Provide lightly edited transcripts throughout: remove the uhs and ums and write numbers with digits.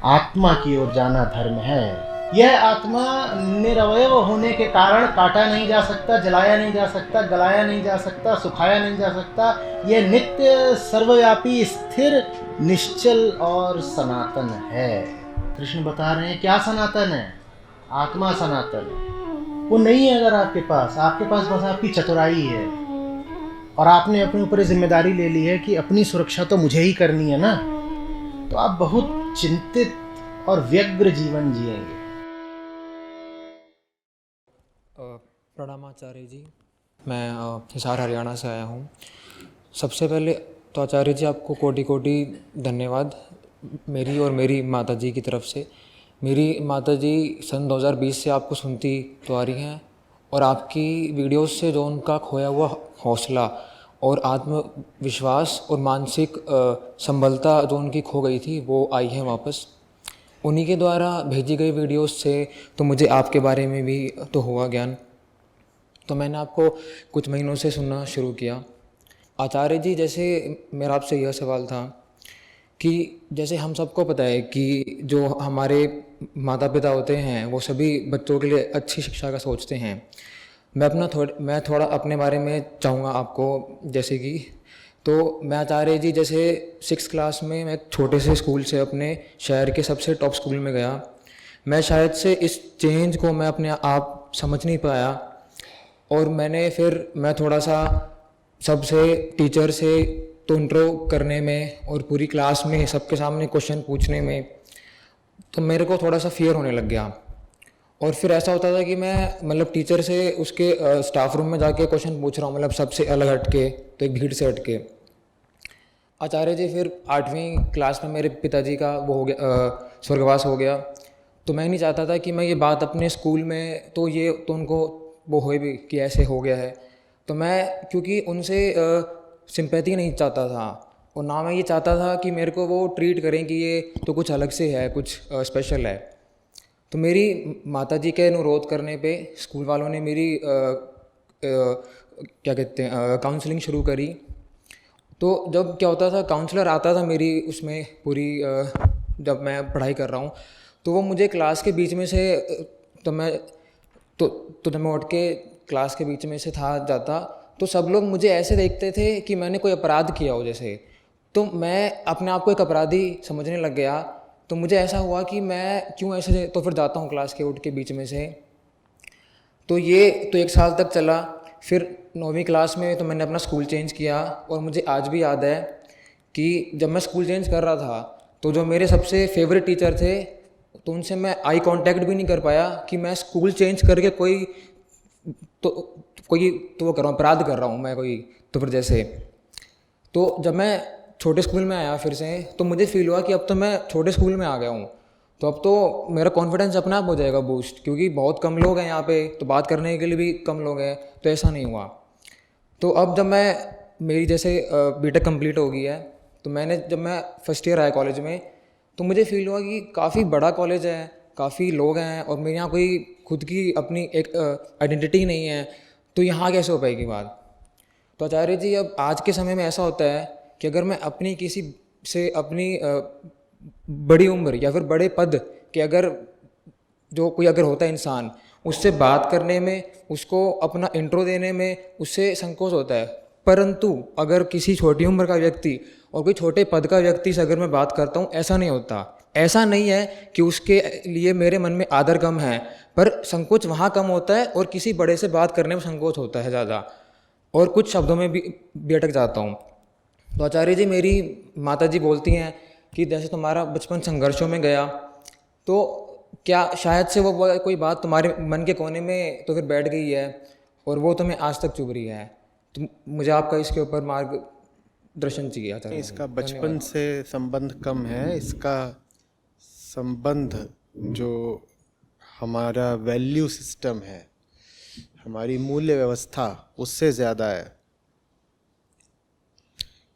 आत्मा की ओर जाना धर्म है। यह आत्मा निरवयव होने के कारण काटा नहीं जा सकता, जलाया नहीं जा सकता, गलाया नहीं जा सकता, सुखाया नहीं जा सकता। यह नित्य, सर्वव्यापी, स्थिर, निश्चल और सनातन है। कृष्ण बता रहे हैं क्या सनातन है? आत्मा सनातन है। वो नहीं है अगर आपके पास बस आपकी चतुराई है और आपने अपने ऊपर जिम्मेदारी ले ली है कि अपनी सुरक्षा तो मुझे ही करनी है ना, तो आप बहुत चिंतित और व्यग्र जीवन जिएंगे। प्रणाम आचार्य जी, मैं हिसार हरियाणा से आया हूँ। सबसे पहले तो आचार्य जी आपको कोटि कोटि धन्यवाद मेरी और मेरी माता जी की तरफ से। मेरी माता जी सन 2020 से आपको सुनती तो आ रही हैं और आपकी वीडियोस से जो उनका खोया हुआ हौसला और आत्मविश्वास और मानसिक संबलता जो उनकी खो गई थी वो आई है वापस। उन्हीं के द्वारा भेजी गई वीडियोस से तो मुझे आपके बारे में भी तो हुआ ज्ञान। तो मैंने आपको कुछ महीनों से सुनना शुरू किया। आचार्य जी, जैसे मेरा आपसे यह सवाल था कि जैसे हम सबको पता है कि जो हमारे माता पिता होते हैं वो सभी बच्चों के लिए अच्छी शिक्षा का सोचते हैं। मैं थोड़ा अपने बारे में चाहूँगा आपको, जैसे कि तो मैं आचार्य जी जैसे 6th क्लास में मैं छोटे से स्कूल से अपने शहर के सबसे टॉप स्कूल में गया। मैं शायद से इस चेंज को मैं अपने आप समझ नहीं पाया और मैं थोड़ा सा सबसे टीचर से तो इंट्रो करने में और पूरी क्लास में सबके सामने क्वेश्चन पूछने में तो मेरे को थोड़ा सा फियर होने लग गया। और फिर ऐसा होता था कि मैं मतलब टीचर से उसके स्टाफ रूम में जाके क्वेश्चन पूछ रहा हूँ, मतलब सबसे अलग हट के, तो एक भीड़ से हट के। आचार्य जी फिर 8वीं क्लास में मेरे पिताजी का वो हो गया, स्वर्गवास हो गया। तो मैं नहीं चाहता था कि मैं ये बात अपने स्कूल में तो उनको वो हो भी कि ऐसे हो गया है। तो मैं क्योंकि उनसे सिंपैथी नहीं चाहता था और ना मैं ये चाहता था कि मेरे को वो ट्रीट करें कि ये तो कुछ अलग से है, कुछ स्पेशल है। तो मेरी माताजी के अनुरोध करने पे स्कूल वालों ने मेरी क्या कहते हैं काउंसलिंग शुरू करी। तो जब क्या होता था, काउंसलर आता था मेरी उसमें पूरी जब मैं पढ़ाई कर रहा हूँ तो वो मुझे क्लास के बीच में से तो मैं तो जब मैं उठ के क्लास के बीच में से था जाता तो सब लोग मुझे ऐसे देखते थे कि मैंने कोई अपराध किया हो जैसे। तो मैं अपने आप को एक अपराधी समझने लग गया। तो मुझे ऐसा हुआ कि मैं क्यों ऐसे तो फिर जाता हूँ क्लास के उठ के बीच में से। तो ये तो 1 साल तक चला। फिर 9वीं क्लास में तो मैंने अपना स्कूल चेंज किया और मुझे आज भी याद है कि जब मैं स्कूल चेंज कर रहा था तो जो मेरे सबसे फेवरेट टीचर थे तो उनसे मैं आई कांटेक्ट भी नहीं कर पाया कि मैं स्कूल चेंज करके तो तो वो कर रहा हूँ, अपराध कर रहा हूँ मैं कोई। तो फिर जैसे तो जब मैं छोटे स्कूल में आया फिर से तो मुझे फील हुआ कि अब तो मैं छोटे स्कूल में आ गया हूँ, तो अब तो मेरा कॉन्फिडेंस अपने आप हो जाएगा बूस्ट, क्योंकि बहुत कम लोग हैं यहाँ पे तो बात करने के लिए भी कम लोग हैं। तो ऐसा नहीं हुआ। तो अब जब मैं मेरी जैसे बीटेक कंप्लीट हो गई है तो जब मैं फर्स्ट ईयर आया कॉलेज में तो मुझे फील हुआ कि काफ़ी बड़ा कॉलेज है, काफ़ी लोग हैं और मेरे यहाँ कोई खुद की अपनी एक आइडेंटिटी नहीं है। तो यहाँ कैसे हो पाएगी बात। तो आचार्य जी अब आज के समय में ऐसा होता है कि अगर मैं अपनी किसी से अपनी बड़ी उम्र या फिर बड़े पद के जो कोई अगर होता है इंसान, उससे बात करने में, उसको अपना इंट्रो देने में उससे संकोच होता है। परंतु अगर किसी छोटी उम्र का व्यक्ति और कोई छोटे पद का व्यक्ति से अगर मैं बात करता हूँ, ऐसा नहीं होता। ऐसा नहीं है कि उसके लिए मेरे मन में आदर कम है, पर संकोच वहाँ कम होता है और किसी बड़े से बात करने में संकोच होता है ज़्यादा, और कुछ शब्दों में भी अटक जाता हूँ। तो आचार्य जी मेरी माता जी बोलती हैं कि जैसे तुम्हारा बचपन संघर्षों में गया तो क्या शायद से वो कोई बात तुम्हारे मन के कोने में तो फिर बैठ गई है और वो तुम्हें आज तक चुभ रही है। तो मुझे आपका इसके ऊपर मार्गदर्शन चाहिए आचार्य जी। इसका बचपन धन्यवाद। से संबंध कम है, इसका संबंध जो हमारा वैल्यू सिस्टम है, हमारी मूल्य व्यवस्था, उससे ज़्यादा है।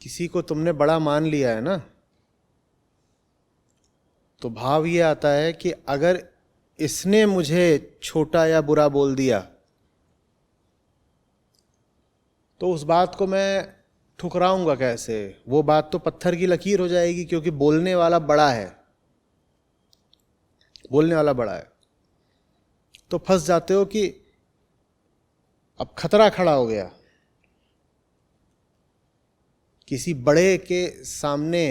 किसी को तुमने बड़ा मान लिया है ना, तो भाव ये आता है कि अगर इसने मुझे छोटा या बुरा बोल दिया तो उस बात को मैं ठुकराऊंगा कैसे। वो बात तो पत्थर की लकीर हो जाएगी क्योंकि बोलने वाला बड़ा है। बोलने वाला बड़ा है, तो फंस जाते हो कि अब खतरा खड़ा हो गया, किसी बड़े के सामने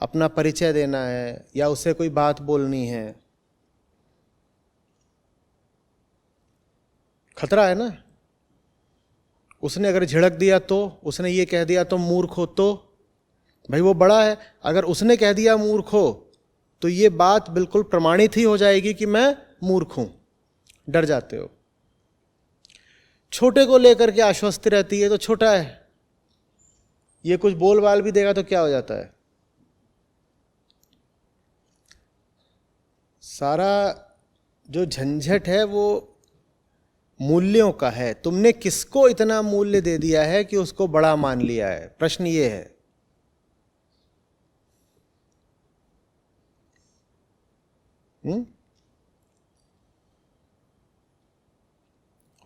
अपना परिचय देना है या उसे कोई बात बोलनी है, खतरा है ना। उसने अगर झिड़क दिया तो, उसने ये कह दिया तो मूर्ख हो, तो भाई वो बड़ा है, अगर उसने कह दिया मूर्ख हो तो ये बात बिल्कुल प्रमाणित ही हो जाएगी कि मैं मूर्ख हूं। डर जाते हो। छोटे को लेकर के आश्वस्ति रहती है, तो छोटा है, ये कुछ बोल बाल भी देगा तो क्या हो जाता है। सारा जो झंझट है वो मूल्यों का है। तुमने किसको इतना मूल्य दे दिया है कि उसको बड़ा मान लिया है, प्रश्न ये है।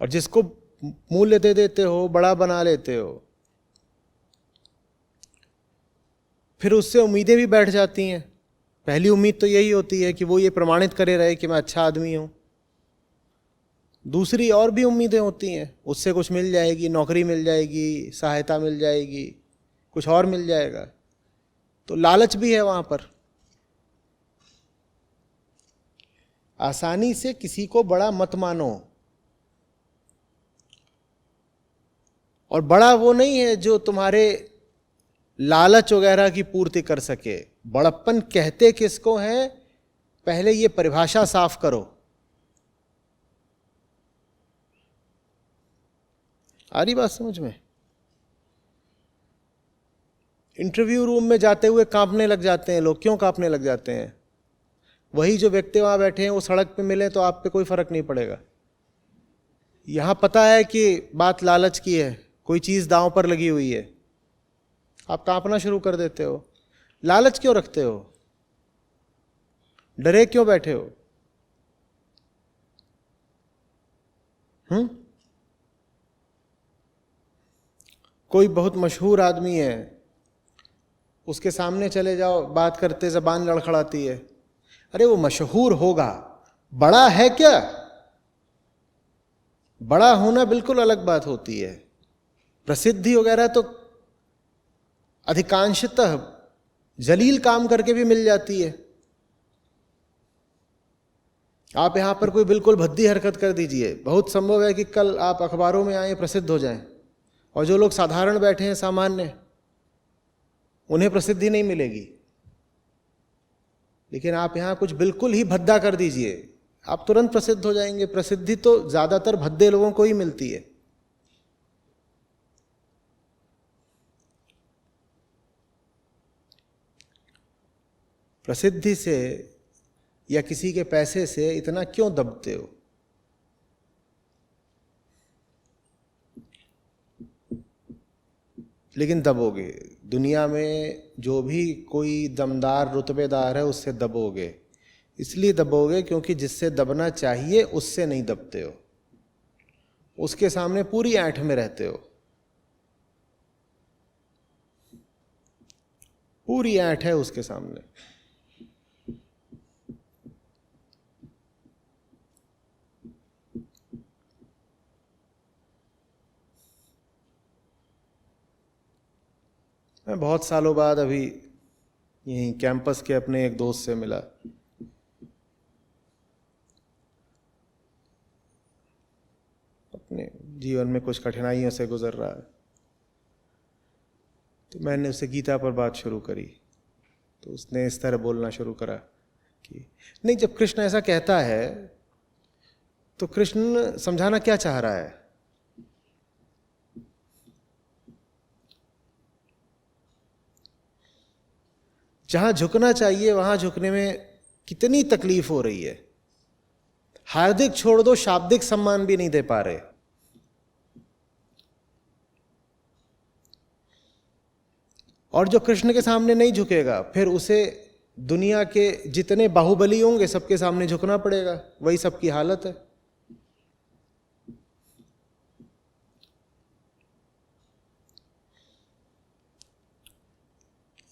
और जिसको मूल्य दे देते हो, बड़ा बना लेते हो, फिर उससे उम्मीदें भी बैठ जाती हैं। पहली उम्मीद तो यही होती है कि वो ये प्रमाणित करे रहे कि मैं अच्छा आदमी हूं। दूसरी और भी उम्मीदें होती हैं, उससे कुछ मिल जाएगी, नौकरी मिल जाएगी, सहायता मिल जाएगी, कुछ और मिल जाएगा, तो लालच भी है वहां पर। आसानी से किसी को बड़ा मत मानो। और बड़ा वो नहीं है जो तुम्हारे लालच वगैरह की पूर्ति कर सके। बड़प्पन कहते किसको है, पहले ये परिभाषा साफ करो। आ रही बात समझ में? इंटरव्यू रूम में जाते हुए कांपने लग जाते हैं लोग। क्यों कांपने लग जाते हैं? वही जो व्यक्ति वहां बैठे हैं वो सड़क पे मिले तो आप पे कोई फर्क नहीं पड़ेगा। यहां पता है कि बात लालच की है, कोई चीज दांव पर लगी हुई है, आप कांपना शुरू कर देते हो। लालच क्यों रखते हो? डरे क्यों बैठे हो? कोई बहुत मशहूर आदमी है, उसके सामने चले जाओ, बात करते जबान लड़खड़ाती है। अरे वो मशहूर होगा, बड़ा है क्या? बड़ा होना बिल्कुल अलग बात होती है। प्रसिद्धि वगैरह तो अधिकांशतः जलील काम करके भी मिल जाती है। आप यहां पर कोई बिल्कुल भद्दी हरकत कर दीजिए, बहुत संभव है कि कल आप अखबारों में आए, प्रसिद्ध हो जाएं। और जो लोग साधारण बैठे हैं, सामान्य, उन्हें प्रसिद्धि नहीं मिलेगी। लेकिन आप यहां कुछ बिल्कुल ही भद्दा कर दीजिए, आप तुरंत प्रसिद्ध हो जाएंगे। प्रसिद्धि तो ज्यादातर भद्दे लोगों को ही मिलती है। प्रसिद्धि से या किसी के पैसे से इतना क्यों दबते हो? लेकिन दबोगे। दुनिया में जो भी कोई दमदार रुतबेदार है उससे दबोगे। इसलिए दबोगे क्योंकि जिससे दबना चाहिए उससे नहीं दबते हो, उसके सामने पूरी ऐंठ में रहते हो। पूरी ऐंठ है उसके सामने। मैं बहुत सालों बाद अभी यहीं कैंपस के अपने एक दोस्त से मिला। अपने जीवन में कुछ कठिनाइयों से गुजर रहा है, तो मैंने उससे गीता पर बात शुरू करी। तो उसने इस तरह बोलना शुरू करा कि नहीं, जब कृष्ण ऐसा कहता है तो कृष्ण समझाना क्या चाह रहा है? जहां झुकना चाहिए वहां झुकने में कितनी तकलीफ हो रही है। हार्दिक छोड़ दो, शाब्दिक सम्मान भी नहीं दे पा रहे। और जो कृष्ण के सामने नहीं झुकेगा, फिर उसे दुनिया के जितने बाहुबली होंगे सबके सामने झुकना पड़ेगा। वही सबकी हालत है।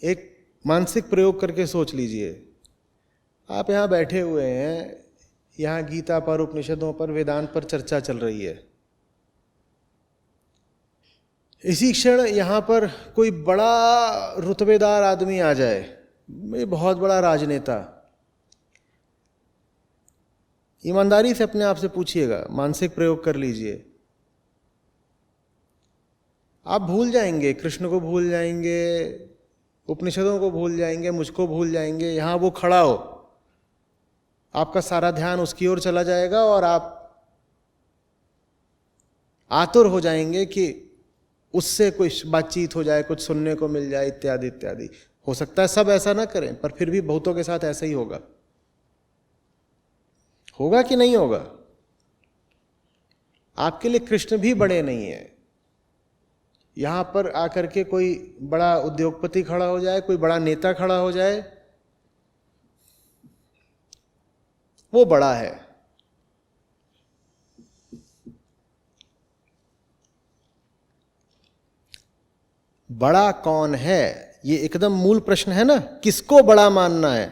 एक मानसिक प्रयोग करके सोच लीजिए, आप यहाँ बैठे हुए हैं, यहाँ गीता पर, उपनिषदों पर, वेदांत पर चर्चा चल रही है। इसी क्षण यहाँ पर कोई बड़ा रुतबेदार आदमी आ जाए, बहुत बड़ा राजनेता, ईमानदारी से अपने आप से पूछिएगा, मानसिक प्रयोग कर लीजिए, आप भूल जाएंगे, कृष्ण को भूल जाएंगे, उपनिषदों को भूल जाएंगे, मुझको भूल जाएंगे। यहाँ वो खड़ा हो, आपका सारा ध्यान उसकी ओर चला जाएगा और आप आतुर हो जाएंगे कि उससे कुछ बातचीत हो जाए, कुछ सुनने को मिल जाए, इत्यादि इत्यादि। हो सकता है सब ऐसा ना करें, पर फिर भी बहुतों के साथ ऐसा ही होगा। होगा कि नहीं होगा? आपके लिए कृष्ण भी बड़े नहीं है। यहां पर आकर के कोई बड़ा उद्योगपति खड़ा हो जाए, कोई बड़ा नेता खड़ा हो जाए, वो बड़ा है। बड़ा कौन है, ये एकदम मूल प्रश्न है ना। किसको बड़ा मानना है?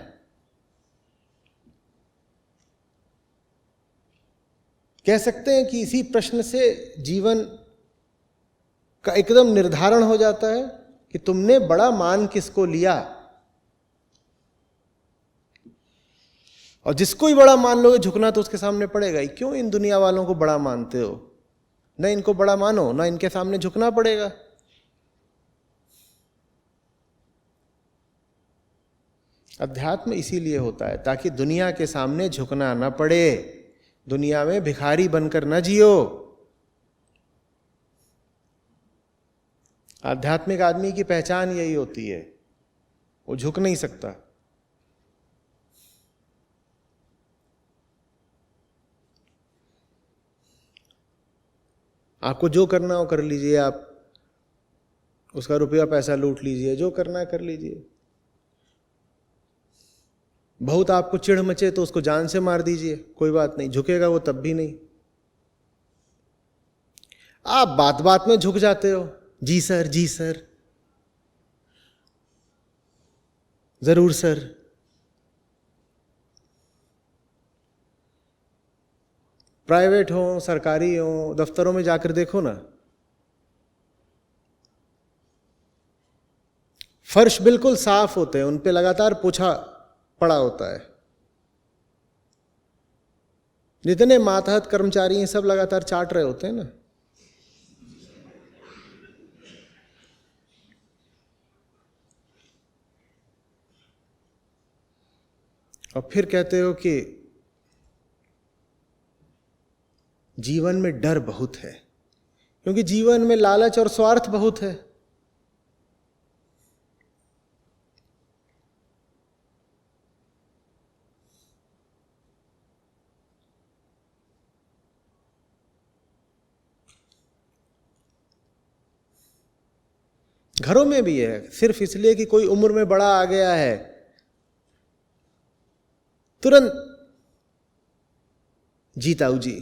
कह सकते हैं कि इसी प्रश्न से जीवन का एकदम निर्धारण हो जाता है कि तुमने बड़ा मान किसको लिया। और जिसको ही बड़ा मान लोगे, झुकना तो उसके सामने पड़ेगा ही। क्यों इन दुनिया वालों को बड़ा मानते हो? न इनको बड़ा मानो, न इनके सामने झुकना पड़ेगा। अध्यात्म इसीलिए होता है ताकि दुनिया के सामने झुकना न पड़े, दुनिया में भिखारी बनकर न जियो। आध्यात्मिक आदमी की पहचान यही होती है, वो झुक नहीं सकता। आपको जो करना हो कर लीजिए, आप उसका रुपया पैसा लूट लीजिए, जो करना है कर लीजिए। बहुत आपको चिढ़ मचे तो उसको जान से मार दीजिए, कोई बात नहीं, झुकेगा वो तब भी नहीं। आप बात बात में झुक जाते हो, जी सर, जी सर, जरूर सर। प्राइवेट हो, सरकारी हो, दफ्तरों में जाकर देखो ना, फर्श बिल्कुल साफ होते हैं, उन पे लगातार पोछा पड़ा होता है। जितने मातहत कर्मचारी हैं सब लगातार चाट रहे होते हैं ना। और फिर कहते हो कि जीवन में डर बहुत है, क्योंकि जीवन में लालच और स्वार्थ बहुत है। घरों में भी है, सिर्फ इसलिए कि कोई उम्र में बड़ा आ गया है, तुरंत जी ताऊ जी।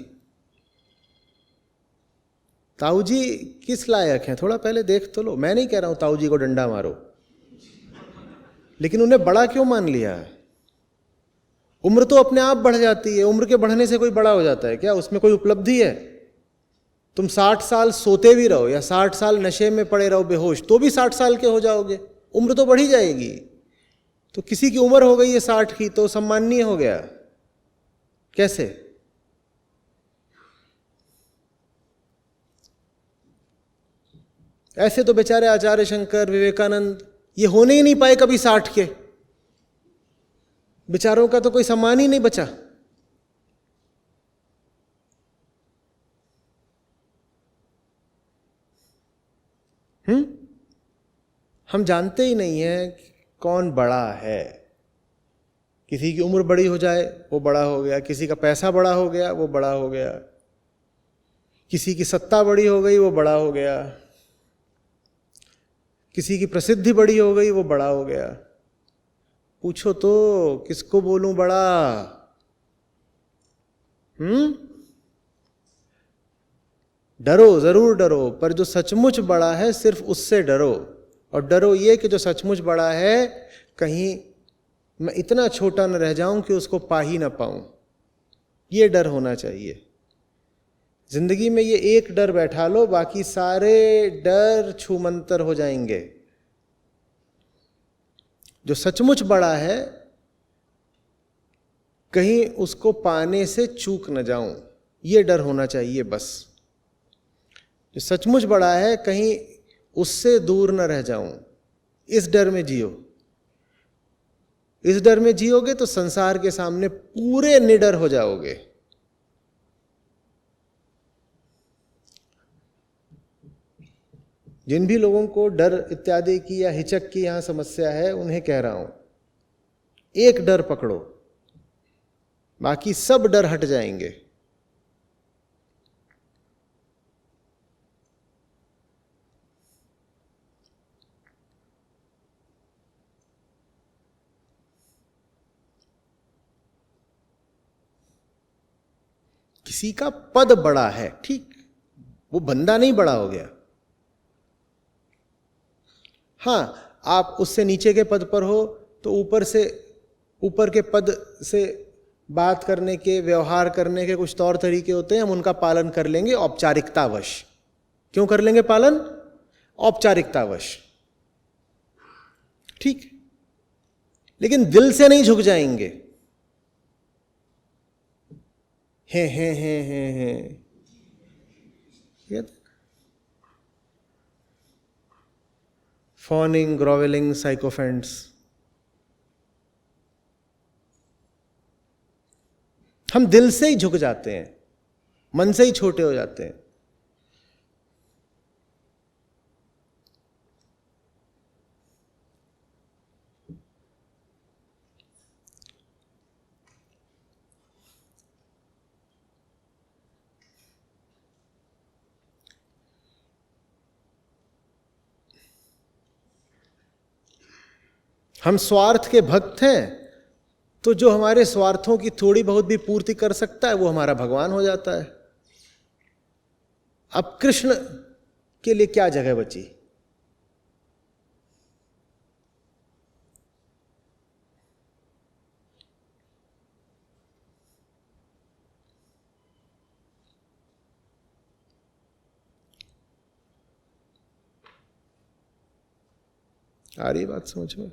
ताऊ जी किस लायक हैं, थोड़ा पहले देख तो लो। मैं नहीं कह रहा हूं ताऊ जी को डंडा मारो, लेकिन उन्हें बड़ा क्यों मान लिया है? उम्र तो अपने आप बढ़ जाती है। उम्र के बढ़ने से कोई बड़ा हो जाता है क्या? उसमें कोई उपलब्धि है? तुम 60 साल सोते भी रहो या 60 साल नशे में पड़े रहो बेहोश, तो भी 60 साल के हो जाओगे, उम्र तो बढ़ी जाएगी। तो किसी की उम्र हो गई है 60 की तो सम्माननीय हो गया, कैसे? ऐसे तो बेचारे आचार्य शंकर, विवेकानंद ये होने ही नहीं पाए कभी 60 के। बेचारों का तो कोई सम्मान ही नहीं बचा। हम जानते ही नहीं है कौन बड़ा है। किसी की उम्र बड़ी हो जाए वो बड़ा हो गया, किसी का पैसा बड़ा हो गया वो बड़ा हो गया, किसी की सत्ता बड़ी हो गई वो बड़ा हो गया, किसी की प्रसिद्धि बड़ी हो गई वो बड़ा हो गया। पूछो तो किसको बोलूं बड़ा? डरो, जरूर डरो, पर जो सचमुच बड़ा है सिर्फ उससे डरो। और डरो ये कि जो सचमुच बड़ा है कहीं मैं इतना छोटा न रह जाऊं कि उसको पा ही ना पाऊं। ये डर होना चाहिए जिंदगी में। ये एक डर बैठा लो, बाकी सारे डर छूमंतर हो जाएंगे। जो सचमुच बड़ा है, कहीं उसको पाने से चूक न जाऊं, ये डर होना चाहिए बस। जो सचमुच बड़ा है, कहीं उससे दूर न रह जाऊं, इस डर में जियो। इस डर में जियोगे तो संसार के सामने पूरे निडर हो जाओगे। जिन भी लोगों को डर इत्यादि की या हिचक की यहां समस्या है, उन्हें कह रहा हूं, एक डर पकड़ो, बाकी सब डर हट जाएंगे। किसी का पद बड़ा है, ठीक, वो बंदा नहीं बड़ा हो गया। हां, आप उससे नीचे के पद पर हो तो ऊपर के पद से बात करने के, व्यवहार करने के कुछ तौर तरीके होते हैं, हम उनका पालन कर लेंगे औपचारिकतावश। क्यों कर लेंगे पालन? औपचारिकतावश, ठीक। लेकिन दिल से नहीं झुक जाएंगे। हैं फॉनिंग, ग्रोवेलिंग साइकोफेंट्स। हम दिल से ही झुक जाते हैं, मन से ही छोटे हो जाते हैं। हम स्वार्थ के भक्त हैं, तो जो हमारे स्वार्थों की थोड़ी बहुत भी पूर्ति कर सकता है, वो हमारा भगवान हो जाता है। अब कृष्ण के लिए क्या जगह बची? आ रही बात समझ में?